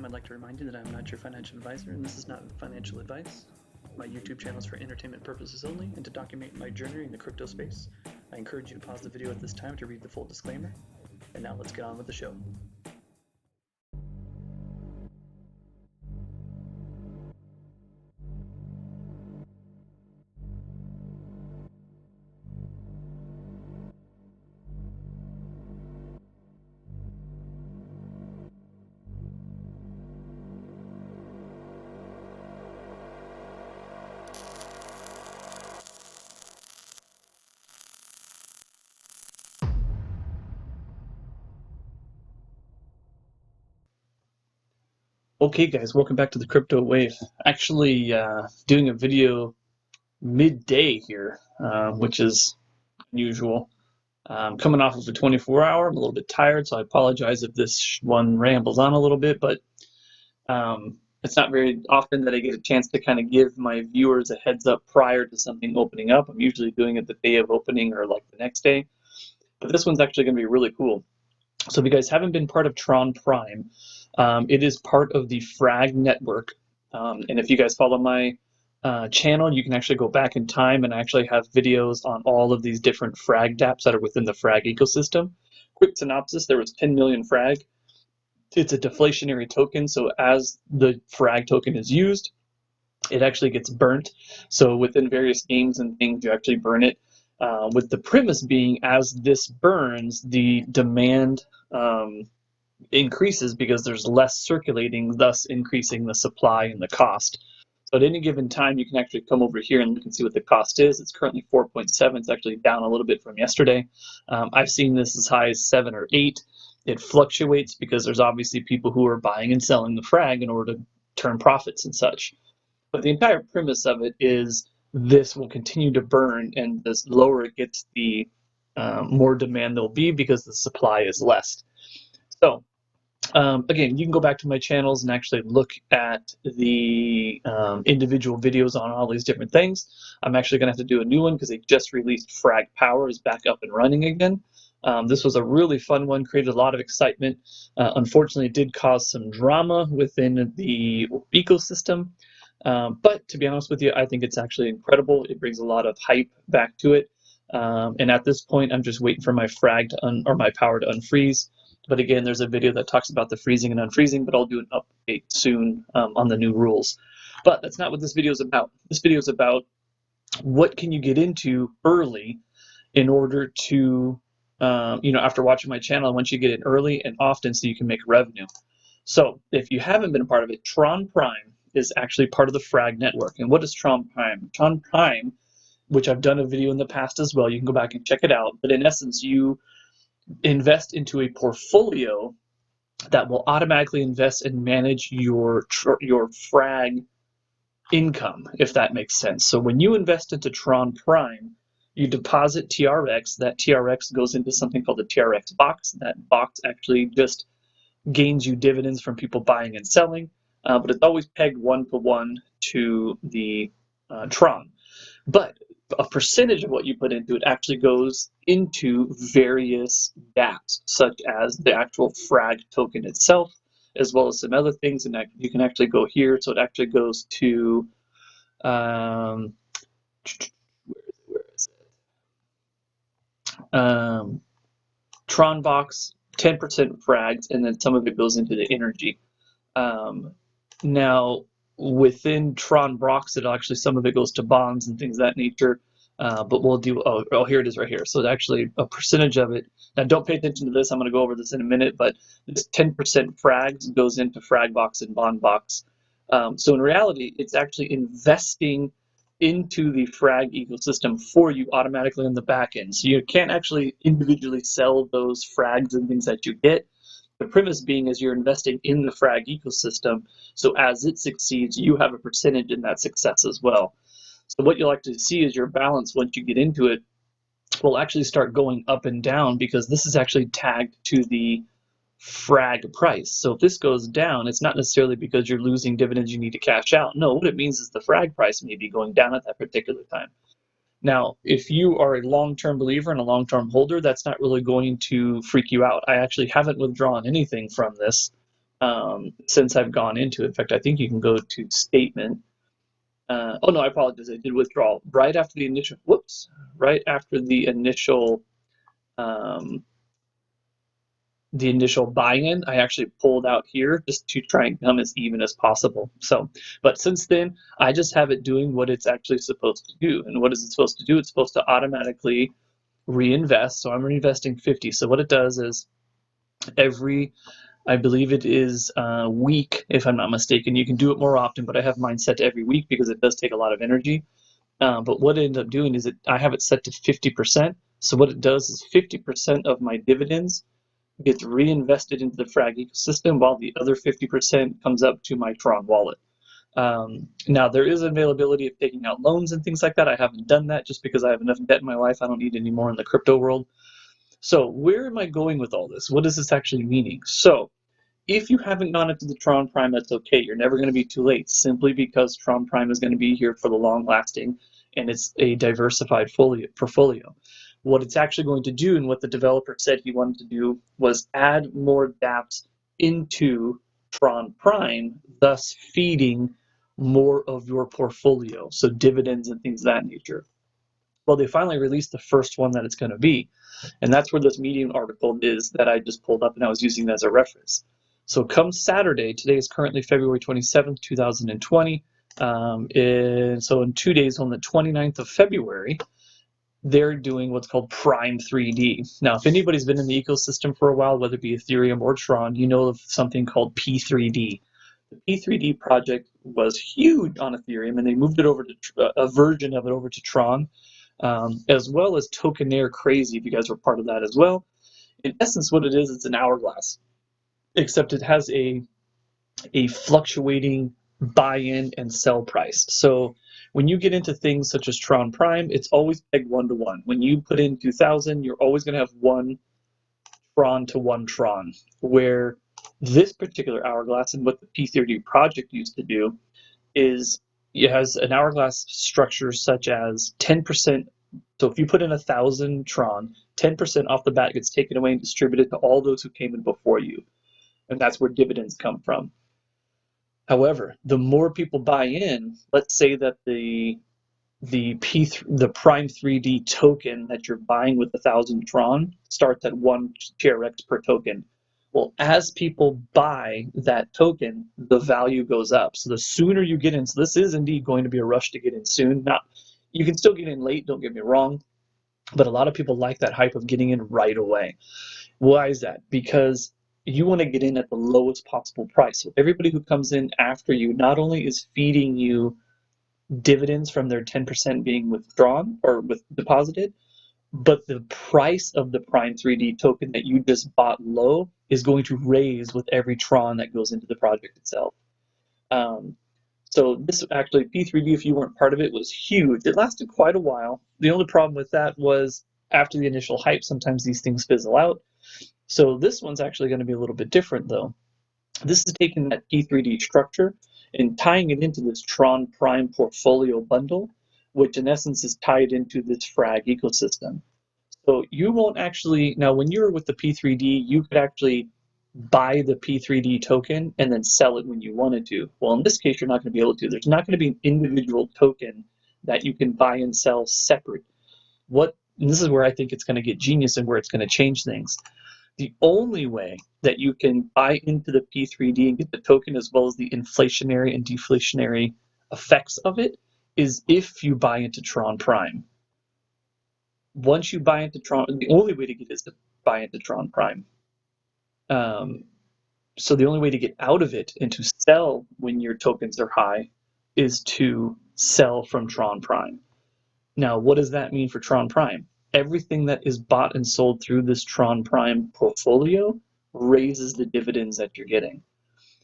I'd like to remind you that I'm not your financial advisor and this is not financial advice. My YouTube channel is for entertainment purposes only and to document my journey in the crypto space. I encourage you to pause the video at this time to read the full disclaimer. And now let's get on with the show. Okay guys, welcome back to the Crypto Wave. Actually doing a video midday here, which is unusual. Coming off of a 24-hour, I'm a little bit tired, so I apologize if this one rambles on a little bit, but it's not very often that I get a chance to kind of give my viewers a heads up prior to something opening up. I'm usually doing it the day of opening or like the next day, but this one's actually going to be really cool. So if you guys haven't been part of Tron Prime, it is part of the Frag network. And if you guys follow my channel, you can actually go back in time and actually have videos on all of these different Frag dApps that are within the Frag ecosystem. Quick synopsis, there was 10 million Frag. It's a deflationary token, so as the Frag token is used, it actually gets burnt. So within various games and things, you actually burn it. With the premise being, as this burns, the demand increases because there's less circulating, thus increasing the supply and the cost. So at any given time, you can actually come over here and you can see what the cost is. It's currently 4.7. It's actually down a little bit from yesterday. I've seen this as high as 7 or 8. It fluctuates because there's obviously people who are buying and selling the Frag in order to turn profits and such. But the entire premise of it is this will continue to burn, and the lower it gets, the more demand there'll be because the supply is less. So again, you can go back to my channels and actually look at the individual videos on all these different things. I'm actually going to have to do a new one because they just released Frag Power is back up and running again. This was a really fun one, created a lot of excitement. Unfortunately, it did cause some drama within the ecosystem. But to be honest with you, I think it's actually incredible. It brings a lot of hype back to it. And at this point, I'm just waiting for my Frag to my power to unfreeze. But again, there's a video that talks about the freezing and unfreezing, but I'll do an update soon on the new rules. But that's not what this video is about. This video is about what can you get into early in order to, after watching my channel, I want you to get in early and often so you can make revenue. So if you haven't been a part of it, Tron Prime is actually part of the Frag network. And what is Tron Prime? Tron Prime, which I've done a video in the past as well, you can go back and check it out. But in essence, you invest into a portfolio that will automatically invest and manage your Frag income, if that makes sense. So when you invest into Tron Prime, you deposit TRX. That TRX goes into something called the TRX box. That box actually just gains you dividends from people buying and selling, but it's always pegged 1-to-1 to the Tron. But a percentage of what you put into it actually goes into various dApps, such as the actual Frag token itself, as well as some other things. And you can actually go here. So it actually goes to, where is it? Tronbox, 10% Frags, and then some of it goes into the energy. Now, within Tron Brox, it actually some of it goes to bonds and things of that nature. But we'll do, oh, here it is right here. So it's actually a percentage of it. Now, don't pay attention to this. I'm going to go over this in a minute, but this 10% Frags goes into Fragbox and Bondbox. So in reality, it's actually investing into the Frag ecosystem for you automatically on the back end. So you can't actually individually sell those Frags and things that you get. The premise being is you're investing in the Frag ecosystem, so as it succeeds, you have a percentage in that success as well. So what you'll actually see is your balance, once you get into it, will actually start going up and down because this is actually tagged to the Frag price. So if this goes down, it's not necessarily because you're losing dividends you need to cash out. No, what it means is the Frag price may be going down at that particular time. Now, if you are a long-term believer and a long-term holder, that's not really going to freak you out. I actually haven't withdrawn anything from this since I've gone into it. In fact, I think you can go to statement. Oh no, I apologize. I did withdrawal right after the initial. Whoops! Right after um, the initial buy-in, I actually pulled out here just to try and come as even as possible. So, but since then, I just have it doing what it's actually supposed to do. And what is it supposed to do? It's supposed to automatically reinvest. So I'm reinvesting 50. So what it does is every, I believe it is a week, if I'm not mistaken. You can do it more often, but I have mine set to every week because it does take a lot of energy. But what it ended up doing is I have it set to 50%. So what it does is 50% of my dividends gets reinvested into the Frag ecosystem, while the other 50% comes up to my Tron wallet. Now, there is availability of taking out loans and things like that. I haven't done that just because I have enough debt in my life. I don't need any more in the crypto world. So where am I going with all this? What is this actually meaning? So if you haven't gone into the Tron Prime, that's okay. You're never going to be too late, simply because Tron Prime is going to be here for the long lasting, and it's a diversified portfolio. What it's actually going to do, and what the developer said he wanted to do, was add more dApps into Tron Prime, thus feeding more of your portfolio, so dividends and things of that nature. Well, they finally released the first one that it's going to be, and that's where this Medium article is that I just pulled up, and I was using that as a reference. So come Saturday, today is currently February 27th, 2020. So in 2 days, on the 29th of February, they're doing what's called Prime3D. Now, if anybody's been in the ecosystem for a while, whether it be Ethereum or Tron, you know of something called P3D. The P3D project was huge on Ethereum, and they moved it over to a version of it over to Tron, as well as Tewkenaire Crazy, if you guys were part of that as well. In essence, what it is, it's an hourglass, except it has a fluctuating buy-in and sell price. So when you get into things such as Tron Prime, it's always pegged 1-to-1. When you put in 2,000, you're always going to have one Tron to one Tron. Where this particular hourglass, and what the P3D project used to do, is it has an hourglass structure such as 10%. So if you put in 1,000 Tron, 10% off the bat gets taken away and distributed to all those who came in before you. And that's where dividends come from. However, the more people buy in, let's say that the Prime3D token that you're buying with 1,000 Tron starts at 1 TRX per token. Well, as people buy that token, the value goes up. So the sooner you get in, so this is indeed going to be a rush to get in soon. Now, you can still get in late, don't get me wrong, but a lot of people like that hype of getting in right away. Why is that? Because you want to get in at the lowest possible price. So everybody who comes in after you not only is feeding you dividends from their 10% being withdrawn or deposited, but the price of the Prime3D token that you just bought low is going to raise with every Tron that goes into the project itself. So this actually, P3D, if you weren't part of it, was huge. It lasted quite a while. The only problem with that was after the initial hype, sometimes these things fizzle out. So this one's actually going to be a little bit different, though. This is taking that P3D structure and tying it into this Tron Prime portfolio bundle, which in essence is tied into this Frag ecosystem. So you won't actually, now when you're with the P3D, you could actually buy the P3D token and then sell it when you wanted to. Well, in this case, you're not going to be able to. There's not going to be an individual token that you can buy and sell separate. And this is where I think it's going to get genius and where it's going to change things. The only way that you can buy into the P3D and get the token as well as the inflationary and deflationary effects of it is if you buy into Tron Prime. Once you buy into Tron, the only way to get is to buy into Tron Prime. So the only way to get out of it and to sell when your tokens are high is to sell from Tron Prime. Now, what does that mean for Tron Prime? Everything that is bought and sold through this Tron Prime portfolio raises the dividends that you're getting.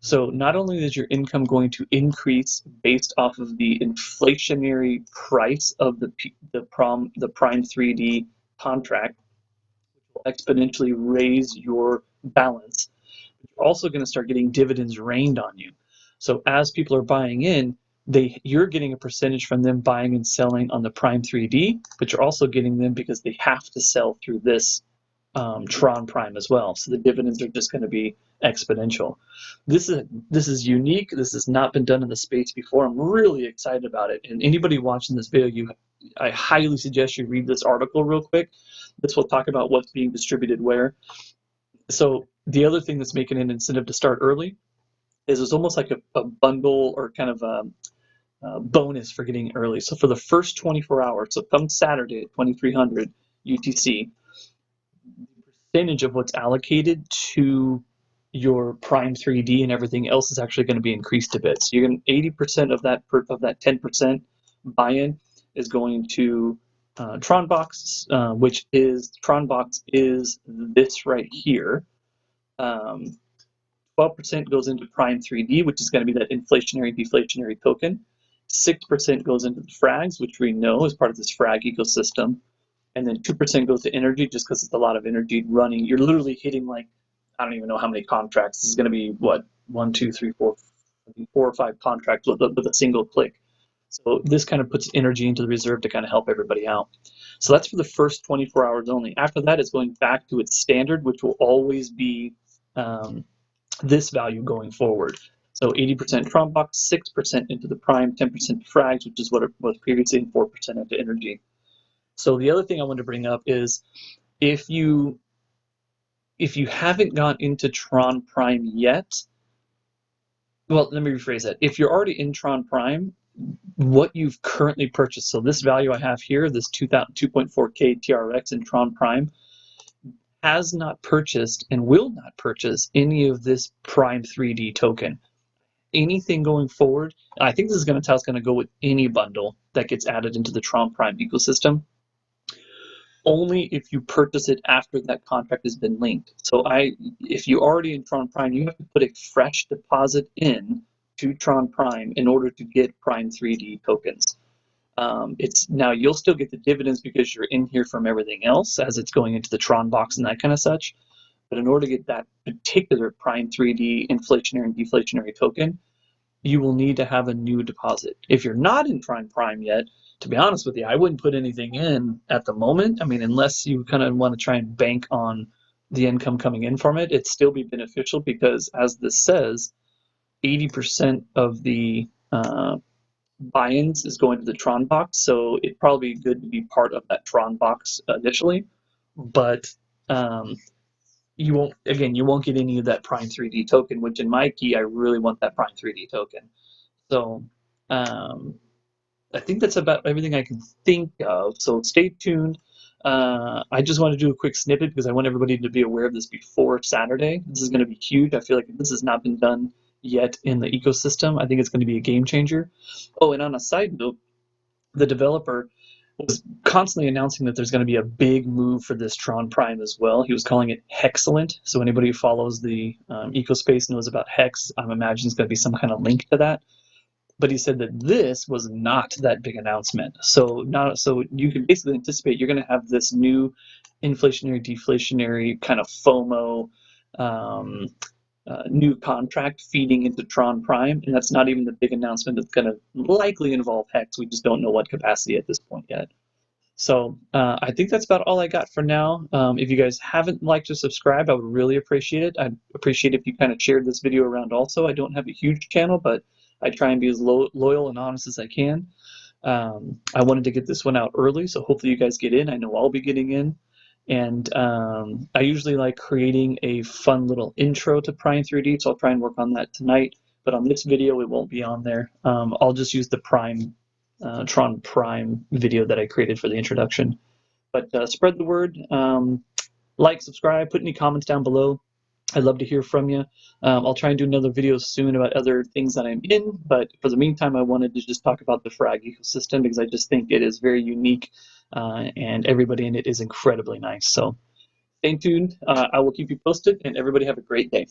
So not only is your income going to increase based off of the inflationary price of the Prime3D contract, which will exponentially raise your balance, but you're also going to start getting dividends rained on you. So as people are buying in, you're getting a percentage from them buying and selling on the Prime3D, but you're also getting them because they have to sell through this Tron Prime as well. So the dividends are just going to be exponential. This is unique. This has not been done in the space before. I'm really excited about it. And anybody watching this video, I highly suggest you read this article real quick. This will talk about what's being distributed where. So the other thing that's making an incentive to start early is it's almost like a bundle or kind of a bonus for getting early. So for the first 24 hours, so come Saturday at 2300 UTC, percentage of what's allocated to your Prime3D and everything else is actually going to be increased a bit. So you're going 80% of that 10% buy-in is going to Tronbox, which is Tronbox is this right here. 12% goes into Prime3D, which is going to be that inflationary deflationary token. 6% goes into the frags, which we know is part of this frag ecosystem. And then 2% goes to energy just because it's a lot of energy running. You're literally hitting like, I don't even know how many contracts. This is going to be what, 1, 2, 3, 4, 4 or 5 contracts with a single click. So this kind of puts energy into the reserve to kind of help everybody out. So that's for the first 24 hours only. After that, it's going back to its standard, which will always be this value going forward. So 80% Tronbox, 6% into the Prime, 10% frags, which is what it was previously, and 4% into energy. So the other thing I want to bring up is if you haven't gone into Tron Prime yet, well, let me rephrase that. If you're already in Tron Prime, what you've currently purchased, so this value I have here, this 2.4K TRX in Tron Prime, has not purchased and will not purchase any of this Prime3D token. Anything going forward, I think this is going to tell us going to go with any bundle that gets added into the Tron Prime ecosystem. Only if you purchase it after that contract has been linked. So if you already in Tron Prime, you have to put a fresh deposit in to Tron Prime in order to get Prime3D tokens. It's now you'll still get the dividends because you're in here from everything else as it's going into the Tron box and that kind of such. But in order to get that particular Prime3D inflationary and deflationary token, you will need to have a new deposit. If you're not in Tron Prime yet, to be honest with you, I wouldn't put anything in at the moment. I mean, unless you kind of want to try and bank on the income coming in from it, it'd still be beneficial because, as this says, 80% of the buy-ins is going to the Tron box, so it'd probably be good to be part of that Tron box initially. But you won't get any of that Prime3D token, which in my key, I really want that Prime3D token. So I think that's about everything I can think of. So stay tuned. I just want to do a quick snippet because I want everybody to be aware of this before Saturday. This is going to be huge. I feel like this has not been done yet in the ecosystem. I think it's going to be a game changer. Oh, and on a side note, the developer was constantly announcing that there's going to be a big move for this Tron Prime as well. He was calling it Hexcellent. So anybody who follows the ecospace knows about Hex. I'm imagining it's going to be some kind of link to that. But he said that this was not that big announcement. So you can basically anticipate you're going to have this new inflationary, deflationary kind of FOMO new contract feeding into Tron Prime, and that's not even the big announcement that's going to likely involve Hex. We just don't know what capacity at this point yet. So I think that's about all I got for now. If you guys haven't liked or subscribed, I would really appreciate it. I'd appreciate if you kind of shared this video around also. I don't have a huge channel, but I try and be as loyal and honest as I can. I wanted to get this one out early, so hopefully you guys get in. I know I'll be getting in. And I usually like creating a fun little intro to Prime3D, so I'll try and work on that tonight. But on this video, it won't be on there. I'll just use the Tron Prime video that I created for the introduction. But spread the word, like, subscribe, put any comments down below. I'd love to hear from you. I'll try and do another video soon about other things that I'm in, but for the meantime, I wanted to just talk about the frag ecosystem because I just think it is very unique and everybody in it is incredibly nice. So stay tuned. I will keep you posted, and everybody have a great day.